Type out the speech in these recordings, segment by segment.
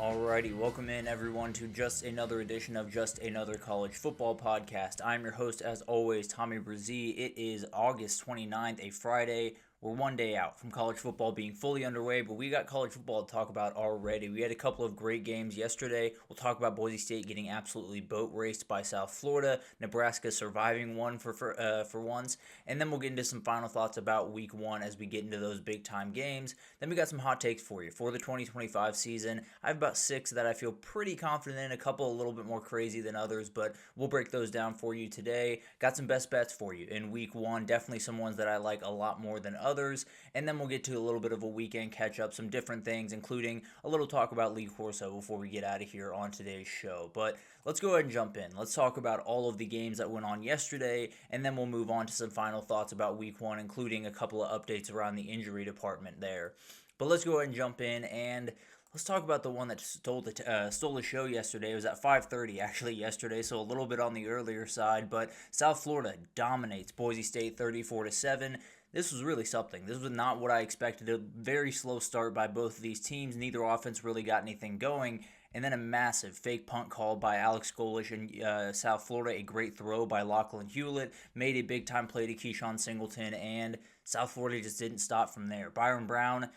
Alrighty, welcome in everyone to just another edition of Just Another College Football Podcast. I'm your host as always, Tommy Brzee. It is August 29th, a Friday. We're one day out from college football being fully underway, but we got college football to talk about already. We had a couple of great games yesterday. We'll talk about Boise State getting absolutely boat raced by South Florida, Nebraska surviving one for once, and then we'll get into some final thoughts about Week 1 as we get into those big-time games. Then we got some hot takes for you for the 2025 season. I have about 6 that I feel pretty confident in, a couple a little bit more crazy than others, but we'll break those down for you today. Got some best bets for you in Week 1, definitely some ones that I like a lot more than others, and then we'll get to a little bit of a weekend catch-up, some different things, including a little talk about Lee Corso before we get out of here on today's show. But let's go ahead and jump in. Let's talk about all of the games that went on yesterday, and then we'll move on to some final thoughts about Week 1, including a couple of updates around the injury department there. But let's go ahead and jump in, and let's talk about the one that stole the show yesterday. It was at 5:30 actually yesterday, so a little bit on the earlier side. But South Florida dominates Boise State 34-7. This was really something. This was not what I expected. A very slow start by both of these teams. Neither offense really got anything going. And then a massive fake punt call by Alex Golish in South Florida. A great throw by Lachlan Hewlett. Made a big-time play to Keyshawn Singleton. And South Florida just didn't stop from there. Byron Brown,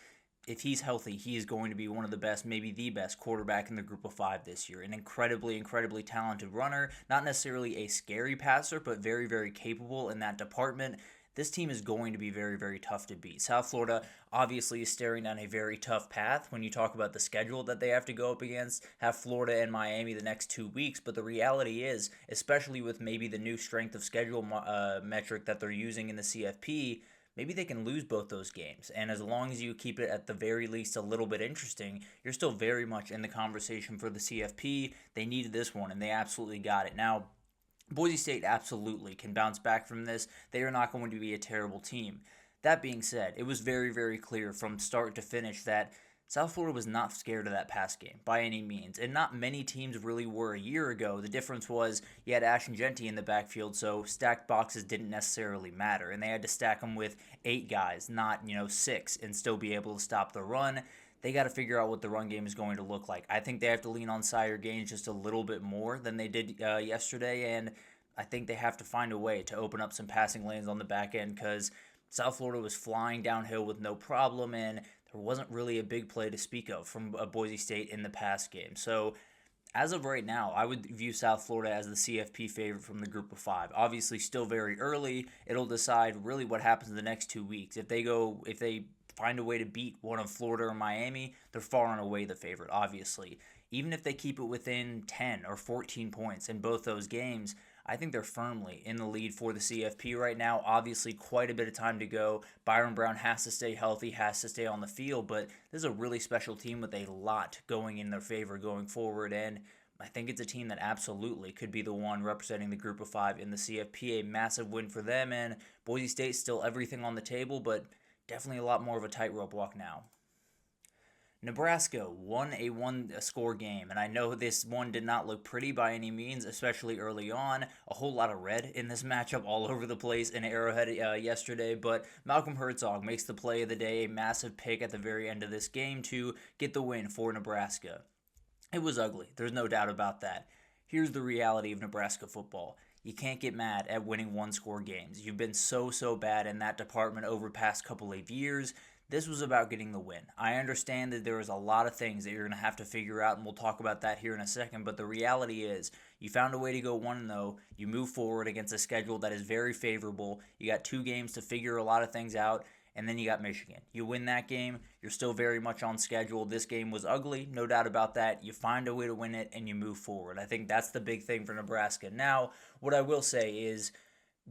if he's healthy, he is going to be one of the best, maybe the best quarterback in the group of 5 this year. An incredibly talented runner. Not necessarily a scary passer, but very, very capable in that department. This team is going to be very, very tough to beat. South Florida obviously is staring down a very tough path when you talk about the schedule that they have to go up against. Have Florida and Miami the next 2 weeks, but the reality is, especially with maybe the new strength of schedule metric that they're using in the CFP, maybe they can lose both those games. And as long as you keep it at the very least a little bit interesting, you're still very much in the conversation for the CFP. They needed this one, and they absolutely got it. Now, Boise State absolutely can bounce back from this. They are not going to be a terrible team. That being said, it was very, very clear from start to finish that South Florida was not scared of that pass game by any means, and not many teams really were a year ago. The difference was you had Ashton Genty in the backfield, so stacked boxes didn't necessarily matter, and they had to stack them with 8 guys, not 6, and still be able to stop the run. They got to figure out what the run game is going to look like. I think they have to lean on Sire Gaines just a little bit more than they did yesterday, and I think they have to find a way to open up some passing lanes on the back end because South Florida was flying downhill with no problem, and there wasn't really a big play to speak of from Boise State in the pass game. So as of right now, I would view South Florida as the CFP favorite from the group of 5. Obviously, still very early. It'll decide really what happens in the next 2 weeks. If they find a way to beat one of Florida or Miami, they're far and away the favorite, obviously. Even if they keep it within 10 or 14 points in both those games, I think they're firmly in the lead for the CFP right now. Obviously, quite a bit of time to go. Byron Brown has to stay healthy, has to stay on the field, but this is a really special team with a lot going in their favor going forward, and I think it's a team that absolutely could be the one representing the group of 5 in the CFP. A massive win for them, and Boise State still everything on the table, but definitely a lot more of a tightrope walk now. Nebraska won a one-score game, and I know this one did not look pretty by any means, especially early on. A whole lot of red in this matchup all over the place in Arrowhead yesterday, but Malcolm Herzog makes the play of the day, a massive pick at the very end of this game to get the win for Nebraska. It was ugly, there's no doubt about that. Here's the reality of Nebraska football. You can't get mad at winning one-score games. You've been so bad in that department over the past couple of years. This was about getting the win. I understand that there is a lot of things that you're going to have to figure out, and we'll talk about that here in a second, but the reality is you found a way to go 1-0. You move forward against a schedule that is very favorable. You got 2 games to figure a lot of things out, and then you got Michigan. You win that game, you're still very much on schedule. This game was ugly, no doubt about that. You find a way to win it, and you move forward. I think that's the big thing for Nebraska. Now, what I will say is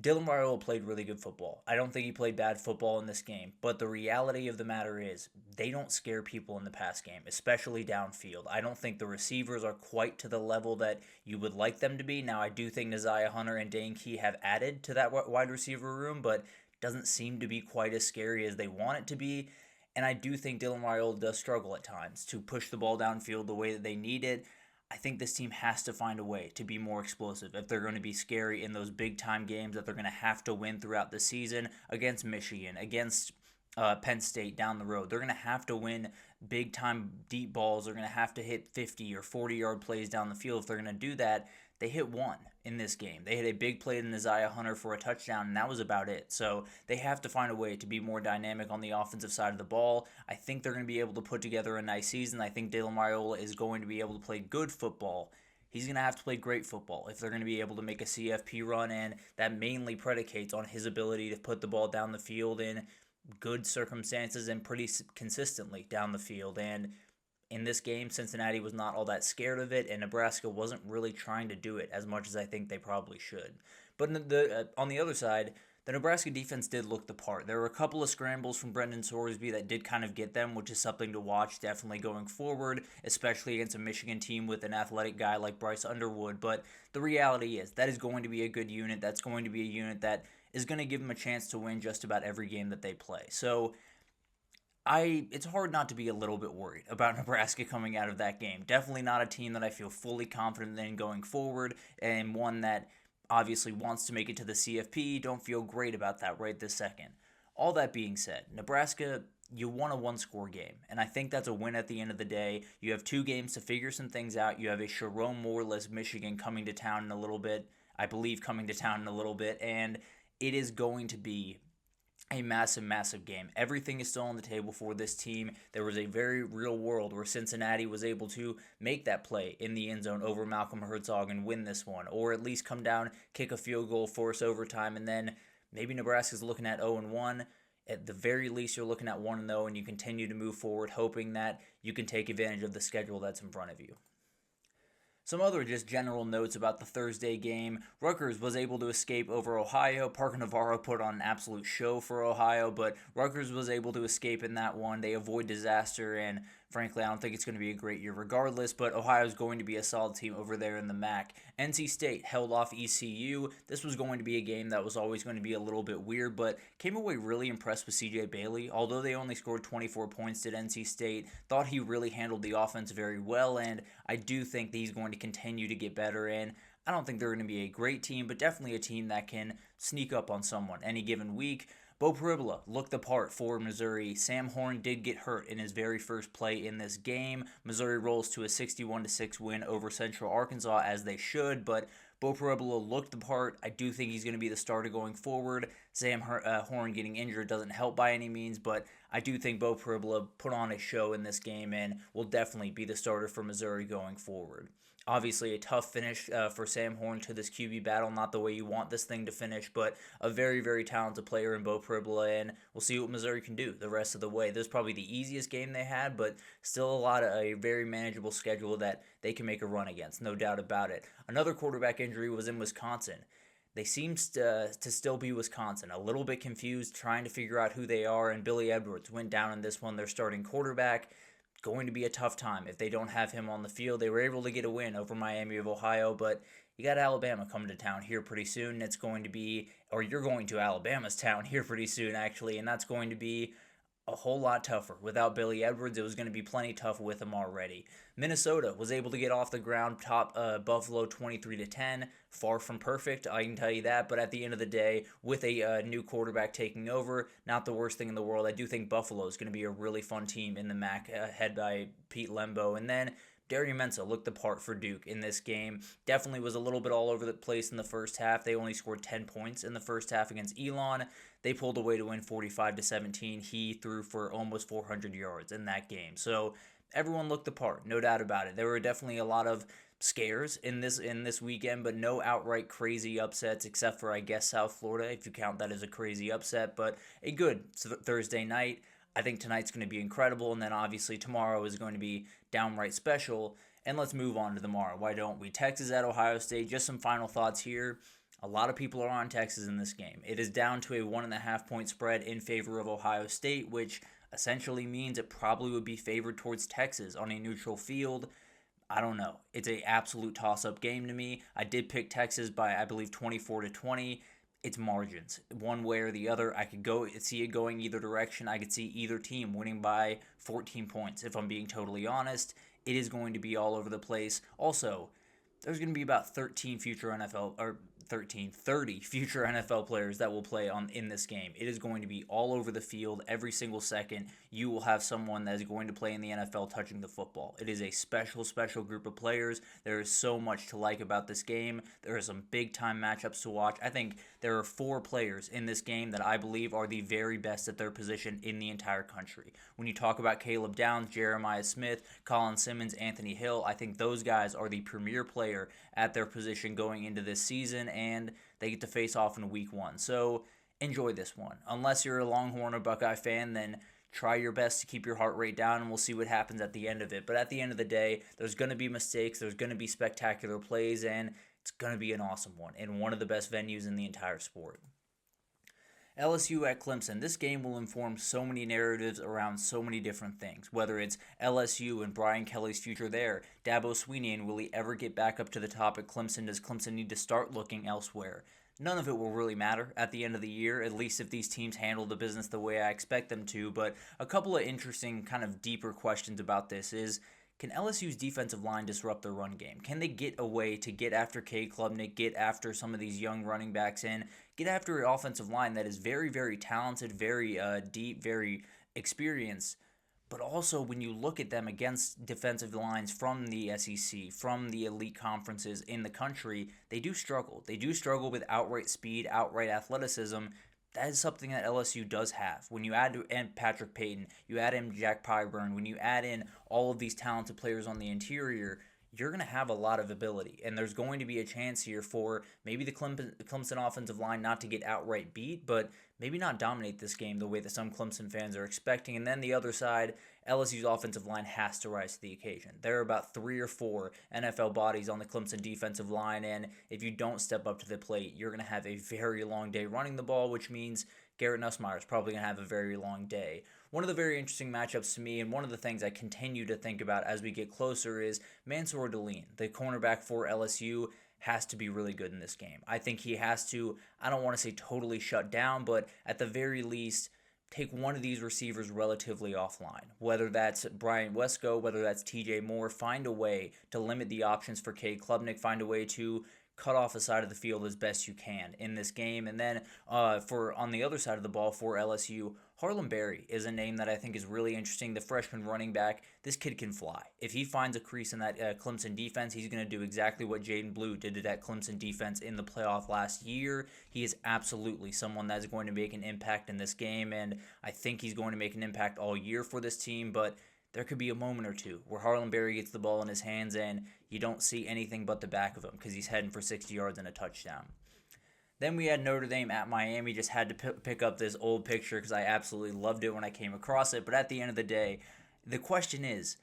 Dylan Raiola played really good football. I don't think he played bad football in this game, but the reality of the matter is they don't scare people in the pass game, especially downfield. I don't think the receivers are quite to the level that you would like them to be. Now, I do think Neziah Hunter and Dane Key have added to that wide receiver room, but doesn't seem to be quite as scary as they want it to be. And I do think Dylan Raiola does struggle at times to push the ball downfield the way that they need it. I think this team has to find a way to be more explosive if they're going to be scary in those big-time games that they're going to have to win throughout the season against Michigan, against Penn State down the road. They're going to have to win big time deep balls. They're going to have to hit 50 or 40-yard plays down the field. If they're going to do that, they hit one in this game. They hit a big play to Isaiah Hunter for a touchdown, and that was about it. So they have to find a way to be more dynamic on the offensive side of the ball. I think they're going to be able to put together a nice season. I think Dale Mariola is going to be able to play good football. He's going to have to play great football if they're going to be able to make a CFP run, and that mainly predicates on his ability to put the ball down the field in good circumstances and pretty consistently down the field. And in this game, Cincinnati was not all that scared of it, and Nebraska wasn't really trying to do it as much as I think they probably should. But on the other side, the Nebraska defense did look the part. There were a couple of scrambles from Brendan Sorsby that did kind of get them, which is something to watch definitely going forward, especially against a Michigan team with an athletic guy like Bryce Underwood. But the reality is that is going to be a good unit. That's going to be a unit that is going to give them a chance to win just about every game that they play. So it's hard not to be a little bit worried about Nebraska coming out of that game. Definitely not a team that I feel fully confident in going forward, and one that obviously wants to make it to the CFP. Don't feel great about that right this second. All that being said, Nebraska, you won a one-score game, and I think that's a win at the end of the day. You have 2 games to figure some things out. You have a Sharon Moore-less Michigan coming to town in a little bit, I believe coming to town in a little bit, and it is going to be a massive, massive game. Everything is still on the table for this team. There was a very real world where Cincinnati was able to make that play in the end zone over Malcolm Herzog and win this one, or at least come down, kick a field goal, force overtime, and then maybe Nebraska's looking at 0-1. At the very least, you're looking at 1-0, and you continue to move forward, hoping that you can take advantage of the schedule that's in front of you. Some other just general notes about the Thursday game. Rutgers was able to escape over Ohio. Parker Navarro put on an absolute show for Ohio, but Rutgers was able to escape in that one. They avoid disaster, and frankly, I don't think it's going to be a great year regardless, but Ohio's going to be a solid team over there in the MAC. NC State held off ECU. This was going to be a game that was always going to be a little bit weird, but came away really impressed with CJ Bailey. Although they only scored 24 points, did NC State. Thought he really handled the offense very well, and I do think that he's going to continue to get better, and I don't think they're going to be a great team, but definitely a team that can sneak up on someone any given week. Bo Parabola looked the part for Missouri. Sam Horn did get hurt in his very first play in this game. Missouri rolls to a 61-6 win over Central Arkansas, as they should, but Bo Parabola looked the part. I do think he's going to be the starter going forward. Sam Horn getting injured doesn't help by any means, but I do think Bo Parabola put on a show in this game and will definitely be the starter for Missouri going forward. Obviously, a tough finish for Sam Horn to this QB battle. Not the way you want this thing to finish, but a very, very talented player in Bo Parabola, and we'll see what Missouri can do the rest of the way. This is probably the easiest game they had, but still a very manageable schedule that they can make a run against, no doubt about it. Another quarterback injury was in Wisconsin. They seem to still be Wisconsin, a little bit confused, trying to figure out who they are, and Billy Edwards went down in this one, their starting quarterback. Going to be a tough time if they don't have him on the field. They were able to get a win over Miami of Ohio, but you got Alabama coming to town here pretty soon. And it's going to be, or you're going to Alabama's town here pretty soon, actually, and that's going to be a whole lot tougher. Without Billy Edwards, it was going to be plenty tough with him already. Minnesota was able to get off the ground, top Buffalo 23-10. Far from perfect, I can tell you that, but at the end of the day, with a new quarterback taking over, not the worst thing in the world. I do think Buffalo is going to be a really fun team in the MAC, head by Pete Lembo. And then Darian Mensah looked the part for Duke in this game. Definitely was a little bit all over the place in the first half. They only scored 10 points in the first half against Elon. They pulled away to win 45-17. He threw for almost 400 yards in that game. So everyone looked the part, no doubt about it. There were definitely a lot of scares in this weekend, but no outright crazy upsets except for, I guess, South Florida, if you count that as a crazy upset. But a good Thursday night. I think tonight's going to be incredible, and then obviously tomorrow is going to be downright special. And let's move on to tomorrow. Why don't we? Texas at Ohio State. Just some final thoughts here. A lot of people are on Texas in this game. It is down to a 1.5-point spread in favor of Ohio State, which essentially means it probably would be favored towards Texas on a neutral field. I don't know. It's an absolute toss-up game to me. I did pick Texas by, I believe, 24-20. It's margins. One way or the other, I could see it going either direction. I could see either team winning by 14 points, if I'm being totally honest. It is going to be all over the place. Also, there's going to be about 13 future 30 future NFL players that will play in this game. It is going to be all over the field every single second. You will have someone that is going to play in the NFL touching the football. It is a special group of players. There is so much to like about this game. There are some big-time matchups to watch. I think there are 4 players in this game that I believe are the very best at their position in the entire country. When you talk about Caleb Downs, Jeremiah Smith, Colin Simmons, Anthony Hill, I think those guys are the premier player at their position going into this season, and they get to face off in week 1. So enjoy this one. Unless you're a Longhorn or Buckeye fan, then try your best to keep your heart rate down, and we'll see what happens at the end of it. But at the end of the day, there's going to be mistakes, there's going to be spectacular plays, and it's going to be an awesome one in one of the best venues in the entire sport. LSU at Clemson. This game will inform so many narratives around so many different things, whether it's LSU and Brian Kelly's future there, Dabo Swinney, and will he ever get back up to the top at Clemson? Does Clemson need to start looking elsewhere? None of it will really matter at the end of the year, at least if these teams handle the business the way I expect them to, but a couple of interesting kind of deeper questions about this is, can LSU's defensive line disrupt their run game? Can they get a way to get after Cade Klubnik, get after some of these young running backs in, get after an offensive line that is very, very talented, very deep, very experienced, but also when you look at them against defensive lines from the SEC, from the elite conferences in the country, they do struggle. They do struggle with outright speed, outright athleticism. That is something that LSU does have. When you add in Patrick Payton, you add in Jack Pyburn, when you add in all of these talented players on the interior, you're going to have a lot of ability. And there's going to be a chance here for maybe the Clemson offensive line not to get outright beat, but maybe not dominate this game the way that some Clemson fans are expecting. And then the other side, LSU's offensive line has to rise to the occasion. There are about 3 or 4 NFL bodies on the Clemson defensive line, and if you don't step up to the plate, you're going to have a very long day running the ball, which means Garrett Nussmeier is probably going to have a very long day. One of the very interesting matchups to me, and one of the things I continue to think about as we get closer, is Mansour Deline, the cornerback for LSU, has to be really good in this game. I think he has to, I don't want to say totally shut down, but at the very least, take one of these receivers relatively offline. Whether that's Brian Wesco, whether that's TJ Moore, find a way to limit the options for Cade Klubnik, find a way to cut off the side of the field as best you can in this game. And then for on the other side of the ball for LSU, Harlem Berry is a name that I think is really interesting. The freshman running back, this kid can fly. If he finds a crease in that Clemson defense, he's going to do exactly what Jaden Blue did to that Clemson defense in the playoff last year. He is absolutely someone that is going to make an impact in this game, and I think he's going to make an impact all year for this team, but there could be a moment or two where Harlem Berry gets the ball in his hands and you don't see anything but the back of him because he's heading for 60 yards and a touchdown. Then we had Notre Dame at Miami. Just had to pick up this old picture because I absolutely loved it when I came across it. But at the end of the day, the question is,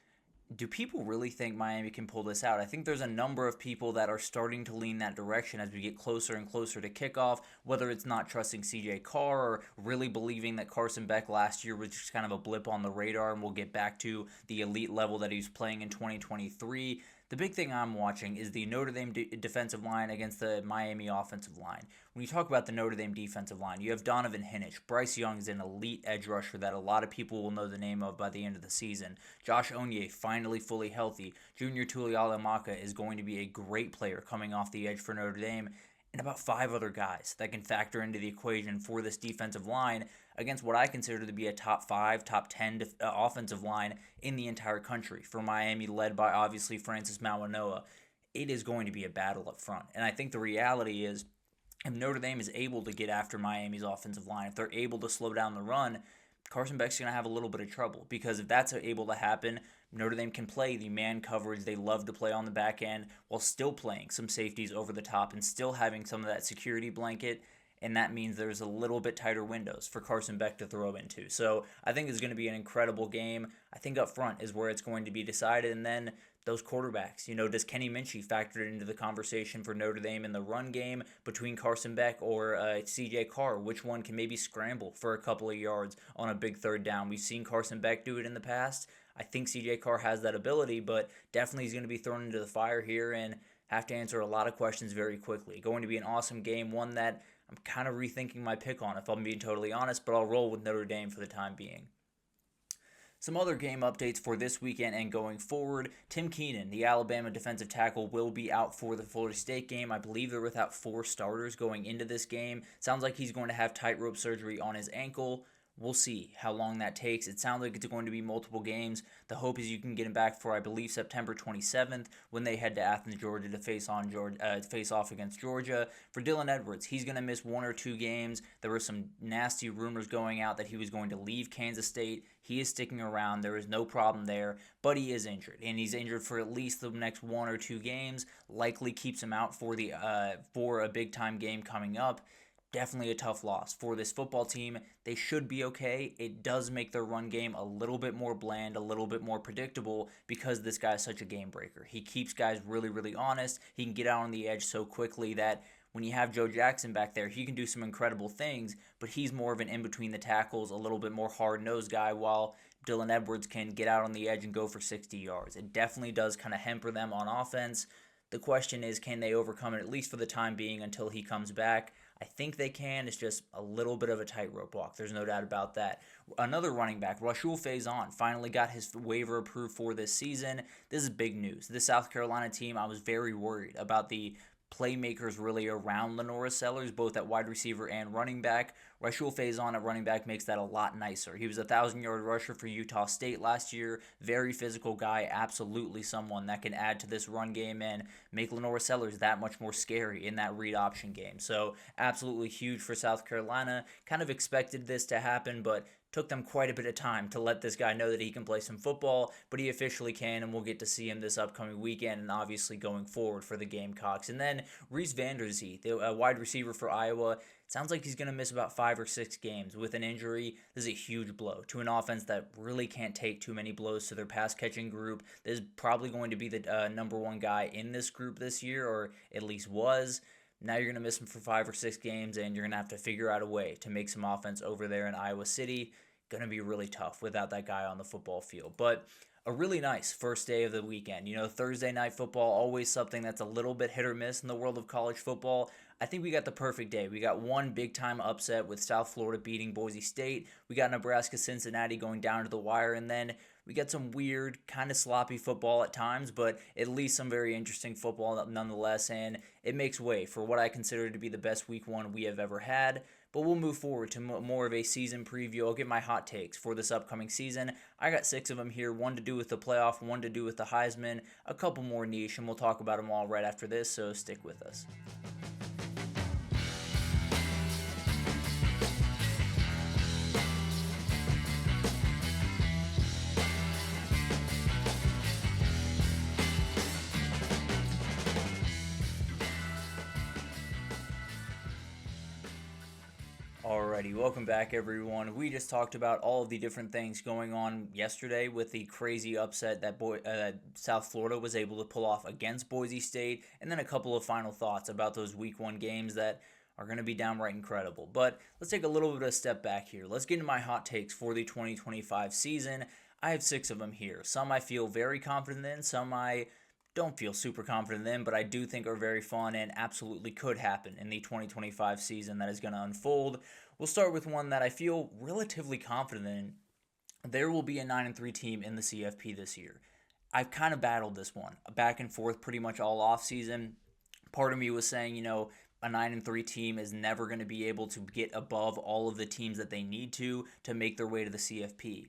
do people really think Miami can pull this out? I think there's a number of people that are starting to lean that direction as we get closer and closer to kickoff, whether it's not trusting CJ Carr or really believing that Carson Beck last year was just kind of a blip on the radar and we'll get back to the elite level that he was playing in 2023. The big thing I'm watching is the Notre Dame defensive line against the Miami offensive line. When you talk about the Notre Dame defensive line, you have Donovan Hinich. Bryce Young is an elite edge rusher that a lot of people will know the name of by the end of the season. Josh Onye, finally fully healthy. Junior Tuialamaka is going to be a great player coming off the edge for Notre Dame. And about 5 other guys that can factor into the equation for this defensive line against what I consider to be a top 5, top 10 offensive line in the entire country for Miami, led by obviously Francis Mauanoa. It is going to be a battle up front. And I think the reality is, if Notre Dame is able to get after Miami's offensive line, if they're able to slow down the run, Carson Beck's going to have a little bit of trouble, because if that's able to happen, Notre Dame can play the man coverage they love to play on the back end while still playing some safeties over the top and still having some of that security blanket, and that means there's a little bit tighter windows for Carson Beck to throw into. So I think it's going to be an incredible game. I think up front is where it's going to be decided, and then those quarterbacks. Does Kenny Minchey factor into the conversation for Notre Dame in the run game between Carson Beck or CJ Carr? Which one can maybe scramble for a couple of yards on a big third down? We've seen Carson Beck do it in the past. I think CJ Carr has that ability, but definitely he's going to be thrown into the fire here and have to answer a lot of questions very quickly. Going to be an awesome game, one that I'm kind of rethinking my pick on, if I'm being totally honest, but I'll roll with Notre Dame for the time being. Some other game updates for this weekend and going forward. Tim Keenan, the Alabama defensive tackle, will be out for the Florida State game. I believe they're without 4 starters going into this game. Sounds like he's going to have tightrope surgery on his ankle. We'll see how long that takes. It sounds like it's going to be multiple games. The hope is you can get him back for, I believe, September 27th when they head to Athens, Georgia to face off against Georgia. For Dylan Edwards, he's going to miss 1 or 2 games. There were some nasty rumors going out that he was going to leave Kansas State. He is sticking around. There is no problem there, but he is injured, and he's injured for at least the next 1 or 2 games. Likely keeps him out for a big-time game coming up. Definitely a tough loss for this football team. They should be okay. It does make their run game a little bit more bland, a little bit more predictable because this guy is such a game breaker. He keeps guys really, really honest. He can get out on the edge so quickly that when you have Joe Jackson back there, he can do some incredible things, but he's more of an in-between the tackles, a little bit more hard-nosed guy, while Dylan Edwards can get out on the edge and go for 60 yards. It definitely does kind of hamper them on offense. The question is, can they overcome it, at least for the time being, until he comes back? I think they can. It's just a little bit of a tightrope walk. There's no doubt about that. Another running back, Rashul Faison, finally got his waiver approved for this season. This is big news. This South Carolina team, I was very worried about the playmakers really around Lenora Sellers, both at wide receiver and running back. Rashul Faison at running back makes that a lot nicer. He was a 1,000-yard rusher for Utah State last year. Very physical guy, absolutely someone that can add to this run game and make Lenora Sellers that much more scary in that read option game. So absolutely huge for South Carolina. Kind of expected this to happen, but took them quite a bit of time to let this guy know that he can play some football, but he officially can, and we'll get to see him this upcoming weekend and obviously going forward for the Gamecocks. And then Reese Vanderzee, the wide receiver for Iowa, sounds like he's going to miss about 5 or 6 games with an injury. This is a huge blow to an offense that really can't take too many blows to their pass-catching group. This is probably going to be the number 1 guy in this group this year, or at least was. Now you're going to miss him for 5 or 6 games, and you're going to have to figure out a way to make some offense over there in Iowa City. Going to be really tough without that guy on the football field. But a really nice first day of the weekend. You know, Thursday night football, always something that's a little bit hit or miss in the world of college football. I think we got the perfect day. We got one big-time upset with South Florida beating Boise State. We got Nebraska-Cincinnati going down to the wire, and then we got some weird, kind of sloppy football at times, but at least some very interesting football nonetheless, and it makes way for what I consider to be the best week 1 we have ever had. But we'll move forward to more of a season preview. I'll give my hot takes for this upcoming season. I got 6 of them here, 1 to do with the playoff, 1 to do with the Heisman, a couple more niche, and we'll talk about them all right after this, so stick with us. Alrighty, welcome back everyone. We just talked about all of the different things going on yesterday with the crazy upset that South Florida was able to pull off against Boise State, and then a couple of final thoughts about those week 1 games that are going to be downright incredible. But let's take a little bit of a step back here. Let's get into my hot takes for the 2025 season. I have 6 of them here. Some I feel very confident in, some I don't feel super confident in, but I do think are very fun and absolutely could happen in the 2025 season that is going to unfold. We'll start with one that I feel relatively confident in. There will be a 9-3 team in the CFP this year. I've kind of battled this one back and forth pretty much all offseason. Part of me was saying, a 9-3 team is never going to be able to get above all of the teams that they need to make their way to the CFP.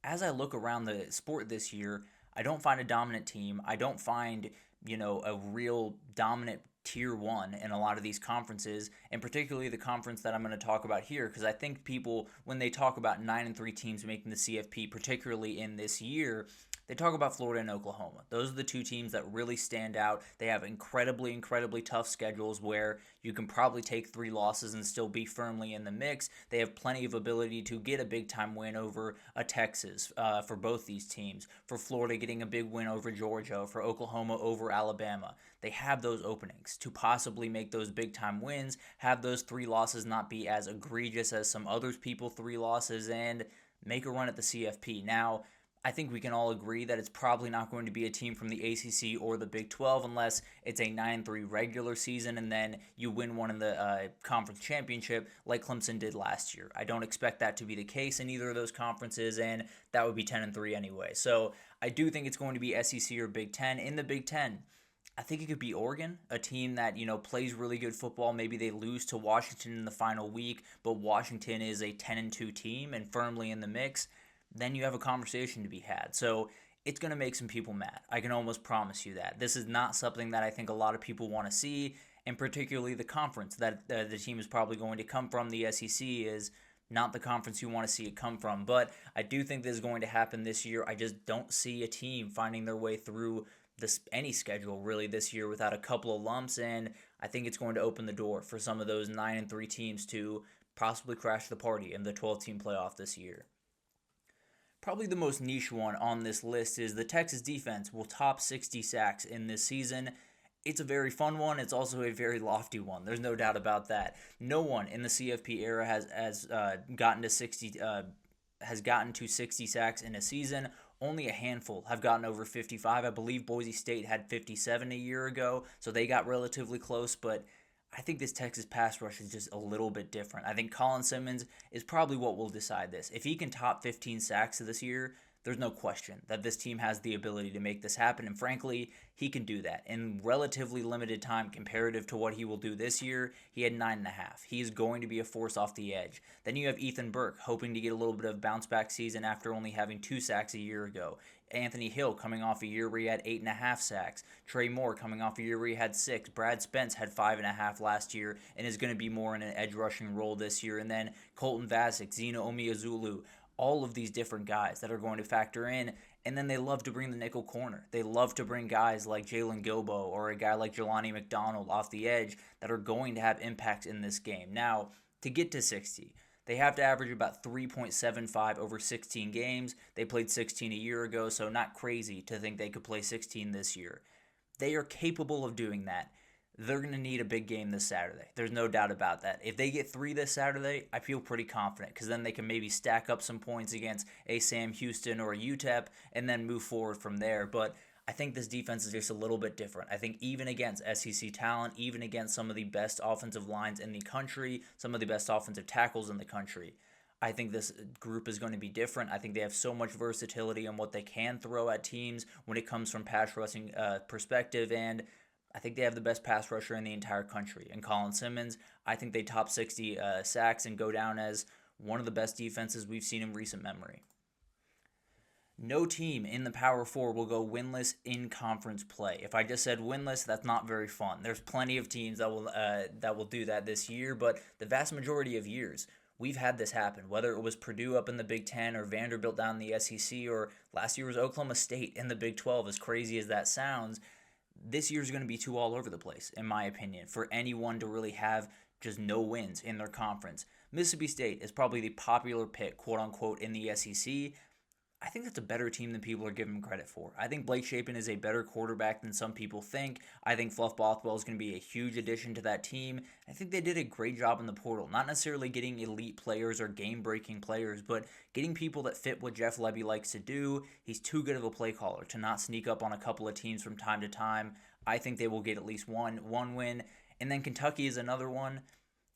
As I look around the sport this year, I don't find a dominant team. I don't find, a real dominant tier 1 in a lot of these conferences, and particularly the conference that I'm going to talk about here, because I think people, when they talk about 9-3 teams making the CFP, particularly in this year, they talk about Florida and Oklahoma. Those are the 2 teams that really stand out. They have incredibly, incredibly tough schedules where you can probably take 3 losses and still be firmly in the mix. They have plenty of ability to get a big-time win over a Texas for both these teams. For Florida, getting a big win over Georgia. For Oklahoma, over Alabama. They have those openings to possibly make those big-time wins, have those 3 losses not be as egregious as some other people 3 losses, and make a run at the CFP. Now, I think we can all agree that it's probably not going to be a team from the ACC or the Big 12 unless it's a 9-3 regular season and then you win one in the conference championship like Clemson did last year. I don't expect that to be the case in either of those conferences, and that would be 10-3 anyway. So I do think it's going to be SEC or Big 10. In the Big 10, I think it could be Oregon, a team that, plays really good football. Maybe they lose to Washington in the final week, but Washington is a 10-2 team and firmly in the mix. Then you have a conversation to be had. So it's going to make some people mad. I can almost promise you that. This is not something that I think a lot of people want to see, and particularly the conference that the team is probably going to come from, the SEC, is not the conference you want to see it come from. But I do think this is going to happen this year. I just don't see a team finding their way through any schedule really this year without a couple of lumps, and I think it's going to open the door for some of those 9-3 teams to possibly crash the party in the 12-team playoff this year. Probably the most niche one on this list is the Texas defense will top 60 sacks in this season. It's a very fun one. It's also a very lofty one. There's no doubt about that. No one in the CFP era has gotten to 60 sacks in a season. Only a handful have gotten over 55. I believe Boise State had 57 a year ago, so they got relatively close, but I think this Texas pass rush is just a little bit different. I think Colin Simmons is probably what will decide this. If he can top 15 sacks this year, there's no question that this team has the ability to make this happen, and frankly, he can do that in relatively limited time comparative to what he will do this year. He had 9.5. He is going to be a force off the edge. Then you have Ethan Burke hoping to get a little bit of bounce-back season after only having 2 sacks a year ago. Anthony Hill coming off a year where he had 8.5 sacks. Trey Moore coming off a year where he had 6. Brad Spence had 5.5 last year and is going to be more in an edge rushing role this year. And then Colton Vasek, Zeno Omiazulu, all of these different guys that are going to factor in. And then they love to bring the nickel corner. They love to bring guys like Jalen Gilbo or a guy like Jelani McDonald off the edge that are going to have impacts in this game. Now, to get to 60, they have to average about 3.75 over 16 games. They played 16 a year ago, so not crazy to think they could play 16 this year. They are capable of doing that. They're going to need a big game this Saturday. There's no doubt about that. If they get 3 this Saturday, I feel pretty confident because then they can maybe stack up some points against a Sam Houston or a UTEP and then move forward from there. But I think this defense is just a little bit different. I think even against SEC talent, even against some of the best offensive lines in the country, some of the best offensive tackles in the country, I think this group is going to be different. I think they have so much versatility on what they can throw at teams when it comes from pass rushing perspective, and I think they have the best pass rusher in the entire country. And Colin Simmons, I think they top 60 sacks and go down as one of the best defenses we've seen in recent memory. No team in the Power Four will go winless in conference play. If I just said winless, that's not very fun. There's plenty of teams that will do that this year, but the vast majority of years, we've had this happen, whether it was Purdue up in the Big Ten or Vanderbilt down in the SEC, or last year was Oklahoma State in the Big 12, as crazy as that sounds. This year's going to be too all over the place, in my opinion, for anyone to really have just no wins in their conference. Mississippi State is probably the popular pick, quote-unquote, in the SEC. I think that's a better team than people are giving him credit for. I think Blake Shapen is a better quarterback than some people think. I think Fluff Bothwell is going to be a huge addition to that team. I think they did a great job in the portal. Not necessarily getting elite players or game-breaking players, but getting people that fit what Jeff Lebby likes to do. He's too good of a play caller to not sneak up on a couple of teams from time to time. I think they will get at least one win. And then Kentucky is another one.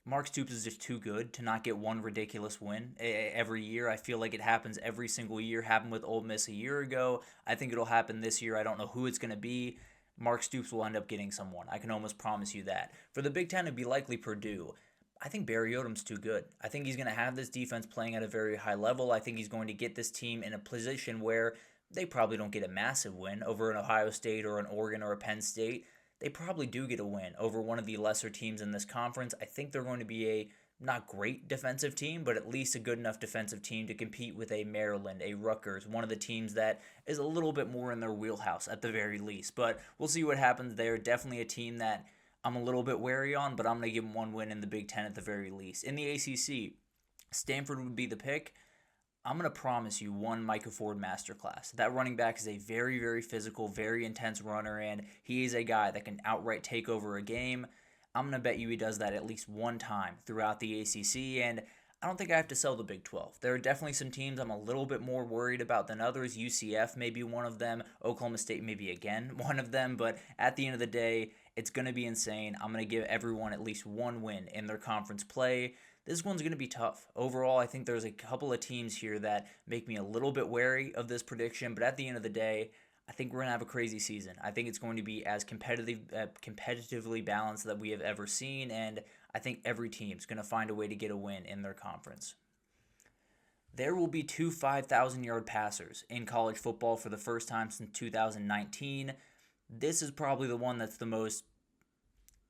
Mark Stoops is just too good to not get one ridiculous win every year. I feel like it happens every single year. Happened with Ole Miss a year ago. I think it'll happen this year. I don't know who it's going to be. Mark Stoops will end up getting someone. I can almost promise you that. For the Big Ten, it'd be likely Purdue. I think Barry Odom's too good. I think he's going to have this defense playing at a very high level. I think he's going to get this team in a position where they probably don't get a massive win over an Ohio State or an Oregon or a Penn State. They probably do get a win over one of the lesser teams in this conference. I think they're going to be a not great defensive team, but at least a good enough defensive team to compete with a Maryland, a Rutgers, one of the teams that is a little bit more in their wheelhouse at the very least. But we'll see what happens there. Definitely a team that I'm a little bit wary on, but I'm going to give them one win in the Big Ten at the very least. In the ACC, Stanford would be the pick. I'm going to promise you one Micah Ford masterclass. That running back is a very, very physical, very intense runner, and he is a guy that can outright take over a game. I'm going to bet you he does that at least one time throughout the ACC, and I don't think I have to sell the Big 12. There are definitely some teams I'm a little bit more worried about than others. UCF may be one of them. Oklahoma State may be again one of them. But at the end of the day, it's going to be insane. I'm going to give everyone at least one win in their conference play. This one's going to be tough. Overall, I think there's a couple of teams here that make me a little bit wary of this prediction. But at the end of the day, I think we're going to have a crazy season. I think it's going to be as competitively balanced that we have ever seen, and I think every team's going to find a way to get a win in their conference. There will be two 5,000-yard passers in college football for the first time since 2019. This is probably the one that's the most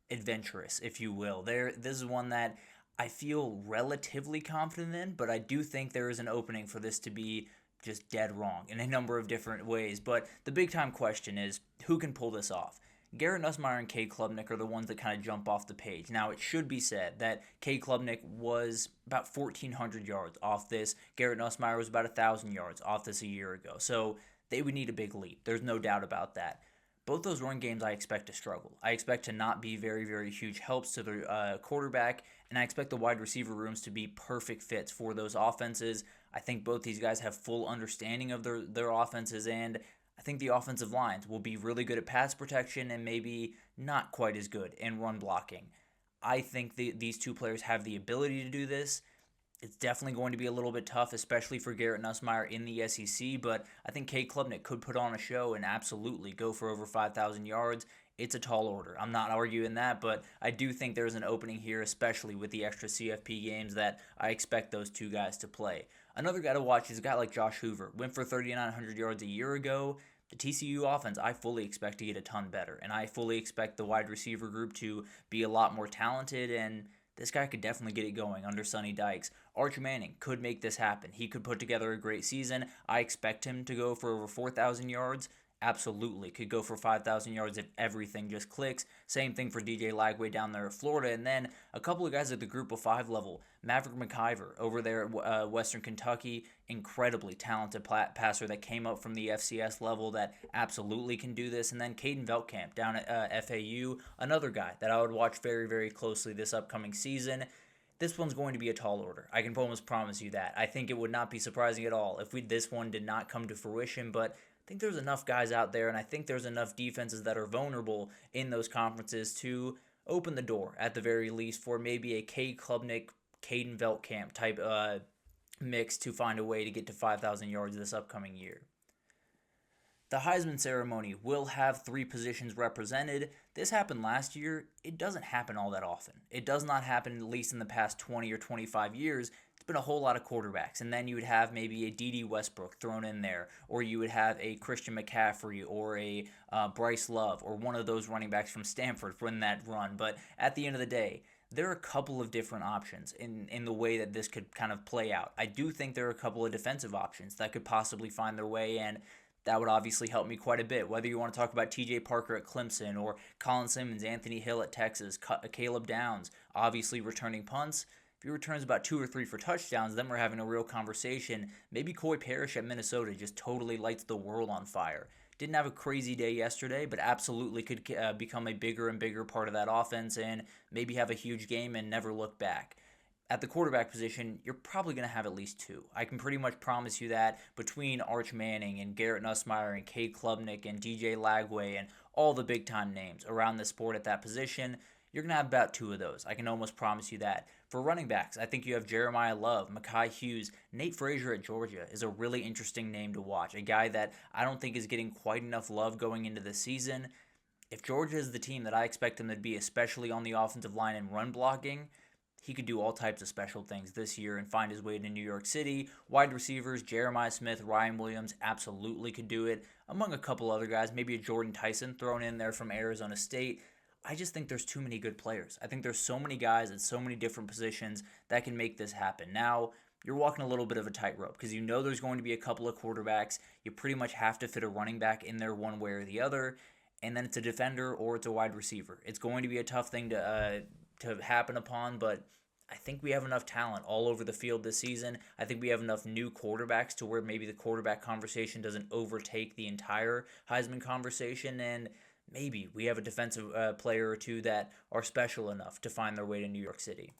adventurous, if you will. This is one that I feel relatively confident in, but I do think there is an opening for this to be just dead wrong in a number of different ways. But the big time question is, who can pull this off? Garrett Nussmeier and Cade Klubnik are the ones that kind of jump off the page. Now, it should be said that Cade Klubnik was about 1,400 yards off this. Garrett Nussmeier was about 1,000 yards off this a year ago. So they would need a big leap. There's no doubt about that. Both those run games I expect to struggle. I expect to not be very, very huge helps to the quarterback, and I expect the wide receiver rooms to be perfect fits for those offenses. I think both these guys have full understanding of their offenses, and I think the offensive lines will be really good at pass protection and maybe not quite as good in run blocking. I think these two players have the ability to do this. It's definitely going to be a little bit tough, especially for Garrett Nussmeier in the SEC, but I think Cade Klubnik could put on a show and absolutely go for over 5,000 yards. It's a tall order. I'm not arguing that, but I do think there's an opening here, especially with the extra CFP games that I expect those two guys to play. Another guy to watch is a guy like Josh Hoover. Went for 3,900 yards a year ago. The TCU offense, I fully expect to get a ton better, and I fully expect the wide receiver group to be a lot more talented, and this guy could definitely get it going under Sonny Dykes. Arch Manning could make this happen. He could put together a great season. I expect him to go for over 4,000 yards. Absolutely. Could go for 5,000 yards if everything just clicks. Same thing for DJ Lagway down there at Florida. And then a couple of guys at the Group of 5 level. Maverick McIver over there at Western Kentucky. Incredibly talented passer that came up from the FCS level that absolutely can do this. And then Caden Veltkamp down at FAU. Another guy that I would watch very, very closely this upcoming season. This one's going to be a tall order. I can almost promise you that. I think it would not be surprising at all if this one did not come to fruition, but I think there's enough guys out there, and I think there's enough defenses that are vulnerable in those conferences to open the door, at the very least, for maybe a Cade Klubnik, Caden Veltkamp type mix to find a way to get to 5,000 yards this upcoming year. The Heisman ceremony will have 3 positions represented. This happened last year. It doesn't happen all that often. It does not happen, at least in the past 20 or 25 years. It's been a whole lot of quarterbacks, and then you would have maybe a D.D. Westbrook thrown in there, or you would have a Christian McCaffrey or a Bryce Love, or one of those running backs from Stanford run that run. But at the end of the day, there are a couple of different options in the way that this could kind of play out. I do think there are a couple of defensive options that could possibly find their way, and that would obviously help me quite a bit. Whether you want to talk about T.J. Parker at Clemson, or Colin Simmons, Anthony Hill at Texas, Caleb Downs, obviously returning punts. If he returns about 2 or 3 for touchdowns, then we're having a real conversation. Maybe Coy Parrish at Minnesota just totally lights the world on fire. Didn't have a crazy day yesterday, but absolutely could become a bigger and bigger part of that offense and maybe have a huge game and never look back. At the quarterback position, you're probably going to have at least 2. I can pretty much promise you that between Arch Manning and Garrett Nussmeier and Cade Klubnik and DJ Lagway and all the big-time names around the sport at that position, you're going to have about 2 of those. I can almost promise you that. For running backs, I think you have Jeremiah Love, Mekhi Hughes, Nate Frazier at Georgia is a really interesting name to watch. A guy that I don't think is getting quite enough love going into the season. If Georgia is the team that I expect him to be, especially on the offensive line and run blocking, he could do all types of special things this year and find his way to New York City. Wide receivers, Jeremiah Smith, Ryan Williams absolutely could do it, among a couple other guys, maybe a Jordan Tyson thrown in there from Arizona State. I just think there's too many good players. I think there's so many guys at so many different positions that can make this happen. Now, you're walking a little bit of a tightrope because you know there's going to be a couple of quarterbacks. You pretty much have to fit a running back in there one way or the other, and then it's a defender or it's a wide receiver. It's going to be a tough thing to happen upon, but I think we have enough talent all over the field this season. I think we have enough new quarterbacks to where maybe the quarterback conversation doesn't overtake the entire Heisman conversation, and maybe we have a defensive player or two that are special enough to find their way to New York City.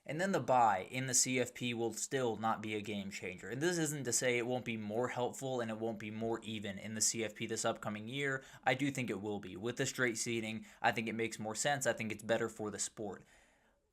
And then the bye in the CFP will still not be a game changer. And this isn't to say it won't be more helpful and it won't be more even in the CFP this upcoming year. I do think it will be. With the straight seeding, I think it makes more sense. I think it's better for the sport.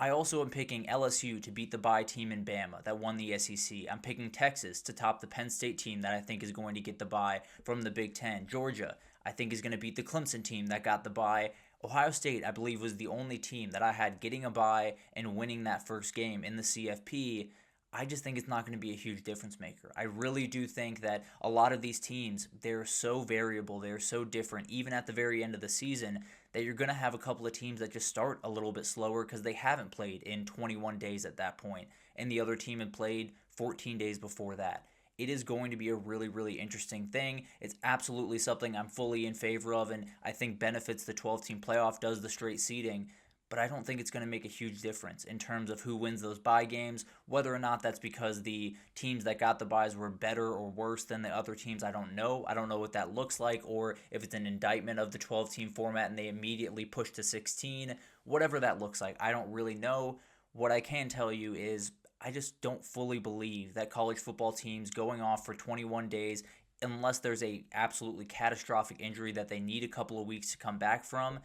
I also am picking LSU to beat the bye team in Bama that won the SEC. I'm picking Texas to top the Penn State team that I think is going to get the bye from the Big Ten. Georgia, I think, is going to beat the Clemson team that got the bye. Ohio State, I believe, was the only team that I had getting a bye and winning that first game in the CFP. I just think it's not going to be a huge difference maker. I really do think that a lot of these teams, they're so variable, they're so different, even at the very end of the season, that you're going to have a couple of teams that just start a little bit slower because they haven't played in 21 days at that point, and the other team had played 14 days before that. It is going to be a really, really interesting thing. It's absolutely something I'm fully in favor of, and I think benefits the 12-team playoff, does the straight seeding, but I don't think it's going to make a huge difference in terms of who wins those bye games. Whether or not that's because the teams that got the byes were better or worse than the other teams, I don't know. I don't know what that looks like, or if it's an indictment of the 12-team format and they immediately push to 16. Whatever that looks like, I don't really know. What I can tell you is I just don't fully believe that college football teams going off for 21 days, unless there's a absolutely catastrophic injury that they need a couple of weeks to come back from,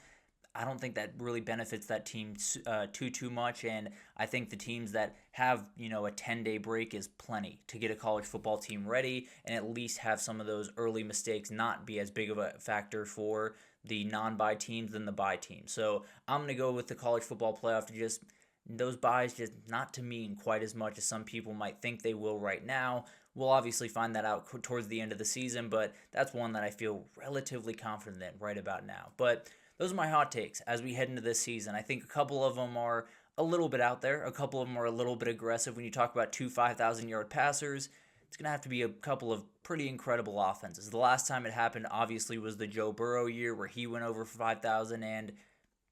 I don't think that really benefits that team too much, and I think the teams that have a 10-day break is plenty to get a college football team ready and at least have some of those early mistakes not be as big of a factor for the non-bye teams than the bye teams. So I'm going to go with the college football playoff to just those byes just not to mean quite as much as some people might think they will right now. We'll obviously find that out towards the end of the season, but that's one that I feel relatively confident in right about now. But those are my hot takes as we head into this season. I think a couple of them are a little bit out there. A couple of them are a little bit aggressive. When you talk about two 5,000-yard passers, it's going to have to be a couple of pretty incredible offenses. The last time it happened, obviously, was the Joe Burrow year where he went over for 5,000, and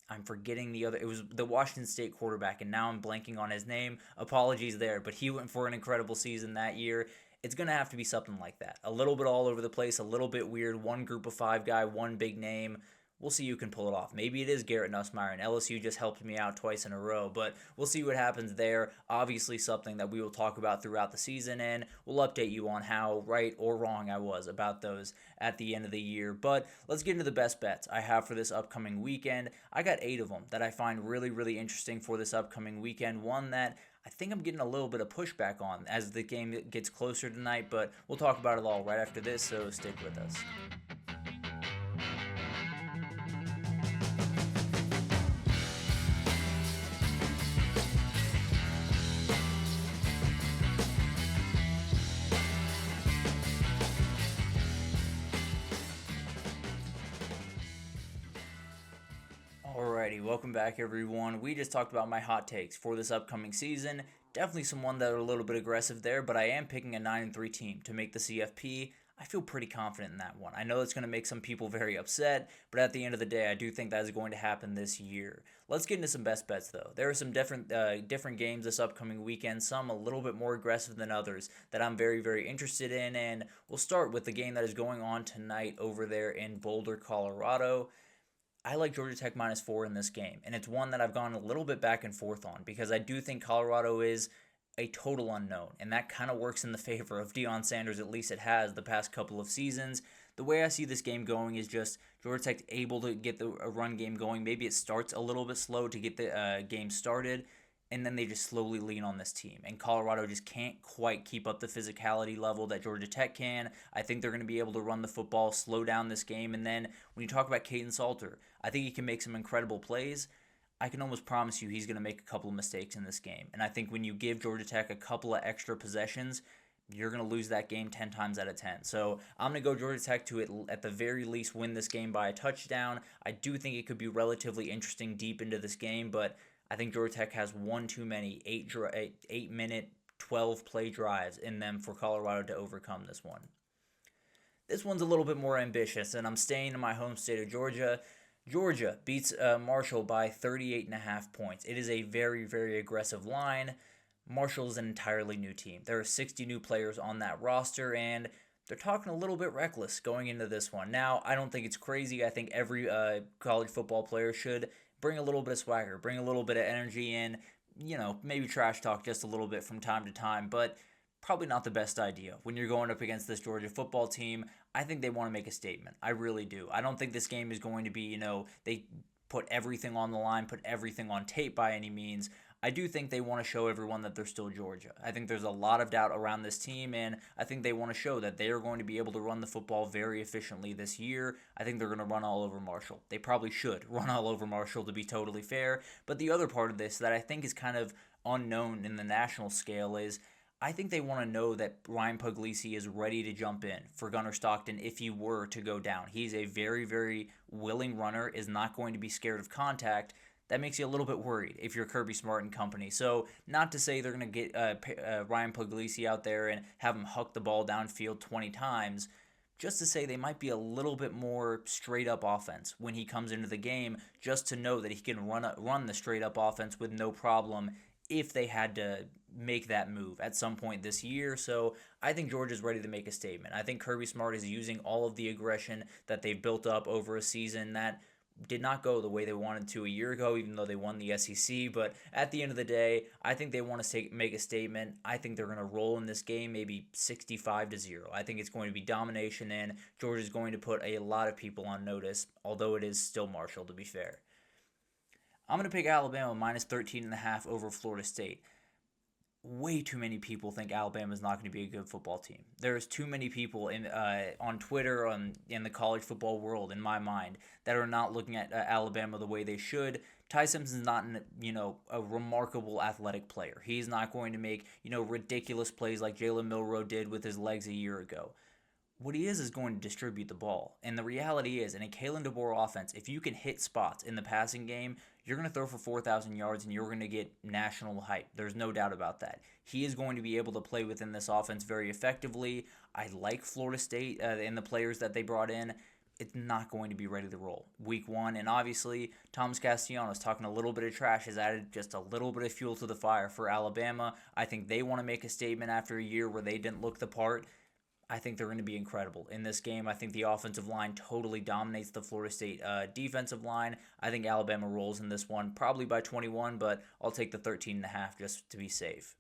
I'm forgetting the other. It was the Washington State quarterback, and now I'm blanking on his name. Apologies there, but he went for an incredible season that year. It's going to have to be something like that. A little bit all over the place, a little bit weird. One group of five guy, one big name. We'll see who can pull it off. Maybe it is Garrett Nussmeier, and LSU just helped me out twice in a row, but we'll see what happens there. Obviously something that we will talk about throughout the season, and we'll update you on how right or wrong I was about those at the end of the year. But let's get into the best bets I have for this upcoming weekend. I got 8 of them that I find really, really interesting for this upcoming weekend. One that I think I'm getting a little bit of pushback on as the game gets closer tonight, but we'll talk about it all right after this, so stick with us. Alrighty, welcome back everyone. We just talked about my hot takes for this upcoming season. Definitely some one that are a little bit aggressive there, but I am picking a 9-3 team to make the CFP. I feel pretty confident in that one. I know it's going to make some people very upset, but at the end of the day, I do think that is going to happen this year. Let's get into some best bets though. There are some different games this upcoming weekend, some a little bit more aggressive than others that I'm very, very interested in, and we'll start with the game that is going on tonight over there in Boulder, Colorado. I like Georgia Tech -4 in this game, and it's one that I've gone a little bit back and forth on because I do think Colorado is a total unknown, and that kind of works in the favor of Deion Sanders, at least it has the past couple of seasons. The way I see this game going is just Georgia Tech able to get the run game going. Maybe it starts a little bit slow to get the game started, and then they just slowly lean on this team. And Colorado just can't quite keep up the physicality level that Georgia Tech can. I think they're going to be able to run the football, slow down this game. And then when you talk about Caden Salter, I think he can make some incredible plays. I can almost promise you he's going to make a couple of mistakes in this game. And I think when you give Georgia Tech a couple of extra possessions, you're going to lose that game 10 times out of 10. So I'm going to go Georgia Tech to, at the very least, win this game by a touchdown. I do think it could be relatively interesting deep into this game, but I think Georgia Tech has one too many 8-minute, 12-play drives in them for Colorado to overcome this one. This one's a little bit more ambitious, and I'm staying in my home state of Georgia. Georgia beats Marshall by 38.5 points. It is a very, very aggressive line. Marshall is an entirely new team. There are 60 new players on that roster, and they're talking a little bit reckless going into this one. Now, I don't think it's crazy. I think every college football player should bring a little bit of swagger, bring a little bit of energy in, maybe trash talk just a little bit from time to time, but probably not the best idea when you're going up against this Georgia football team. I think they want to make a statement. I really do. I don't think this game is going to be, they put everything on the line, put everything on tape by any means. I do think they want to show everyone that they're still Georgia. I think there's a lot of doubt around this team, and I think they want to show that they are going to be able to run the football very efficiently this year. I think they're going to run all over Marshall. They probably should run all over Marshall, to be totally fair. But the other part of this that I think is kind of unknown in the national scale is I think they want to know that Ryan Puglisi is ready to jump in for Gunnar Stockton if he were to go down. He's a very, very willing runner, is not going to be scared of contact. That makes you a little bit worried if you're Kirby Smart and company. So not to say they're going to get Ryan Puglisi out there and have him huck the ball downfield 20 times, just to say they might be a little bit more straight up offense when he comes into the game, just to know that he can run the straight up offense with no problem if they had to make that move at some point this year. So I think Georgia's ready to make a statement. I think Kirby Smart is using all of the aggression that they've built up over a season that did not go the way they wanted to a year ago, even though they won the SEC. But at the end of the day, I think they want to make a statement. I think they're going to roll in this game, maybe 65-0. I think it's going to be domination, and Georgia's going to put a lot of people on notice, although it is still Marshall, to be fair. I'm going to pick Alabama minus 13.5 over Florida State. Way too many people think Alabama is not going to be a good football team. There's too many people on Twitter, in the college football world, in my mind, that are not looking at Alabama the way they should. Ty Simpson's not, a remarkable athletic player. He's not going to make, ridiculous plays like Jalen Milroe did with his legs a year ago. What he is going to distribute the ball. And the reality is, in a Kalen DeBoer offense, if you can hit spots in the passing game, you're going to throw for 4,000 yards and you're going to get national hype. There's no doubt about that. He is going to be able to play within this offense very effectively. I like Florida State and the players that they brought in. It's not going to be ready to roll week one. And obviously, Thomas Castellanos talking a little bit of trash has added just a little bit of fuel to the fire for Alabama. I think they want to make a statement after a year where they didn't look the part. I think they're going to be incredible in this game. I think the offensive line totally dominates the Florida State defensive line. I think Alabama rolls in this one, probably by 21, but I'll take the 13.5 just to be safe.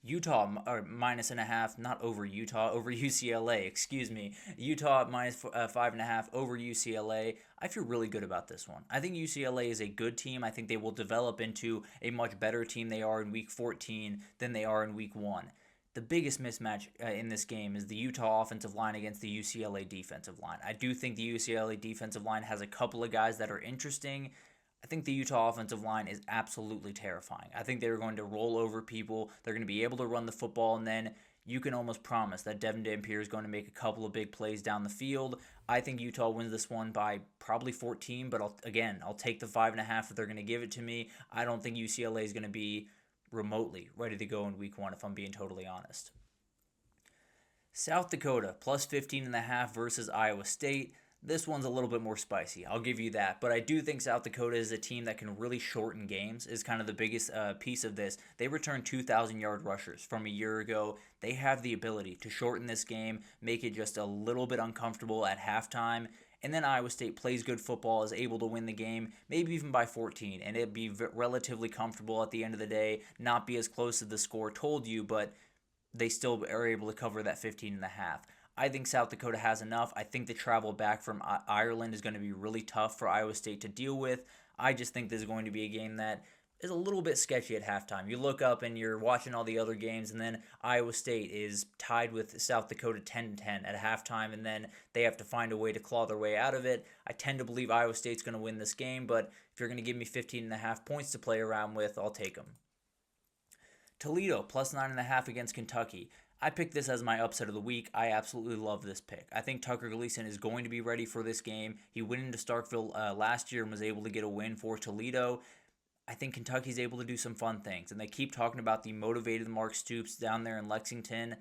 Utah minus and a half, not over Utah, over UCLA, excuse me. Utah minus 5.5 over UCLA. I feel really good about this one. I think UCLA is a good team. I think they will develop into a much better team they are in week 14 than they are in week 1. The biggest mismatch in this game is the Utah offensive line against the UCLA defensive line. I do think the UCLA defensive line has a couple of guys that are interesting. I think the Utah offensive line is absolutely terrifying. I think they're going to roll over people. They're going to be able to run the football, and then you can almost promise that Devin Dampier is going to make a couple of big plays down the field. I think Utah wins this one by probably 14, but I'll take the 5.5 if they're going to give it to me. I don't think UCLA is going to be remotely ready to go in week 1, if I'm being totally honest. South Dakota plus 15.5 versus Iowa State. This one's a little bit more spicy, I'll give you that, but I do think South Dakota is a team that can really shorten games, is kind of the biggest piece of this. They returned 2,000-yard rushers from a year ago. They have the ability to shorten this game, make it just a little bit uncomfortable at halftime, and then Iowa State plays good football, is able to win the game, maybe even by 14, and it'd be relatively comfortable at the end of the day, not be as close as the score told you, but they still are able to cover that 15.5. I think South Dakota has enough. I think the travel back from Ireland is going to be really tough for Iowa State to deal with. I just think this is going to be a game that is a little bit sketchy at halftime. You look up and you're watching all the other games, and then Iowa State is tied with South Dakota 10-10 at halftime, and then they have to find a way to claw their way out of it. I tend to believe Iowa State's going to win this game, but if you're going to give me 15.5 points to play around with, I'll take them. Toledo plus 9.5 against Kentucky. I picked this as my upset of the week. I absolutely love this pick. I think Tucker Gleason is going to be ready for this game. He went into Starkville last year and was able to get a win for Toledo. I think Kentucky's able to do some fun things, and they keep talking about the motivated Mark Stoops down there in Lexington.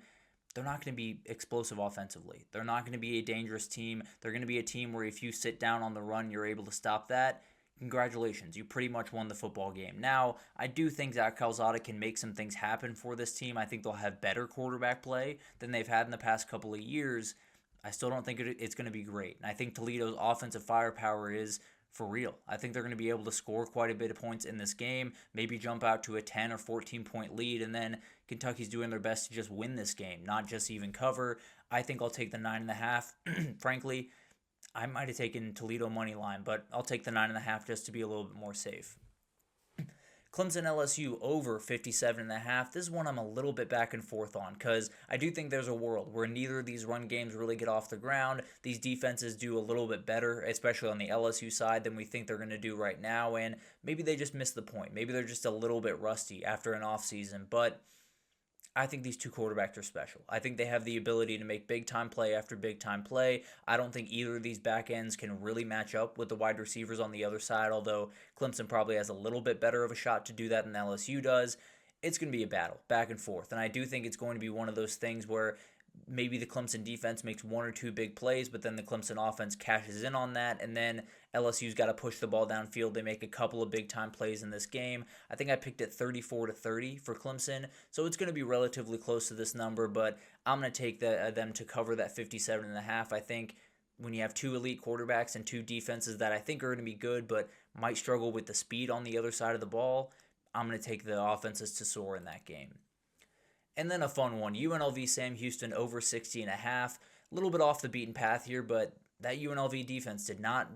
They're not going to be explosive offensively. They're not going to be a dangerous team. They're going to be a team where if you sit down on the run, you're able to stop that. Congratulations, you pretty much won the football game. Now, I do think Zach Calzada can make some things happen for this team. I think they'll have better quarterback play than they've had in the past couple of years. I still don't think it's going to be great. And I think Toledo's offensive firepower is for real. I think they're going to be able to score quite a bit of points in this game, maybe jump out to a 10 or 14 point lead, and then Kentucky's doing their best to just win this game, not just even cover. I think I'll take the 9.5. Frankly, I might have taken Toledo money line, but I'll take the 9.5 just to be a little bit more safe. Clemson LSU over 57.5. This is one I'm a little bit back and forth on because I do think there's a world where neither of these run games really get off the ground. These defenses do a little bit better, especially on the LSU side, than we think they're going to do right now, and maybe they just missed the point. Maybe they're just a little bit rusty after an offseason, but I think these two quarterbacks are special. I think they have the ability to make big-time play after big-time play. I don't think either of these back ends can really match up with the wide receivers on the other side, although Clemson probably has a little bit better of a shot to do that than LSU does. It's going to be a battle, back and forth, and I do think it's going to be one of those things where maybe the Clemson defense makes one or two big plays, but then the Clemson offense cashes in on that, and then LSU's got to push the ball downfield. They make a couple of big-time plays in this game. I think I picked it 34-30 for Clemson, so it's going to be relatively close to this number, but I'm going to take them to cover that 57.5. I think when you have two elite quarterbacks and two defenses that I think are going to be good but might struggle with the speed on the other side of the ball, I'm going to take the offenses to soar in that game. And then a fun one, UNLV Sam Houston over 60.5. A little bit off the beaten path here, but that UNLV defense did not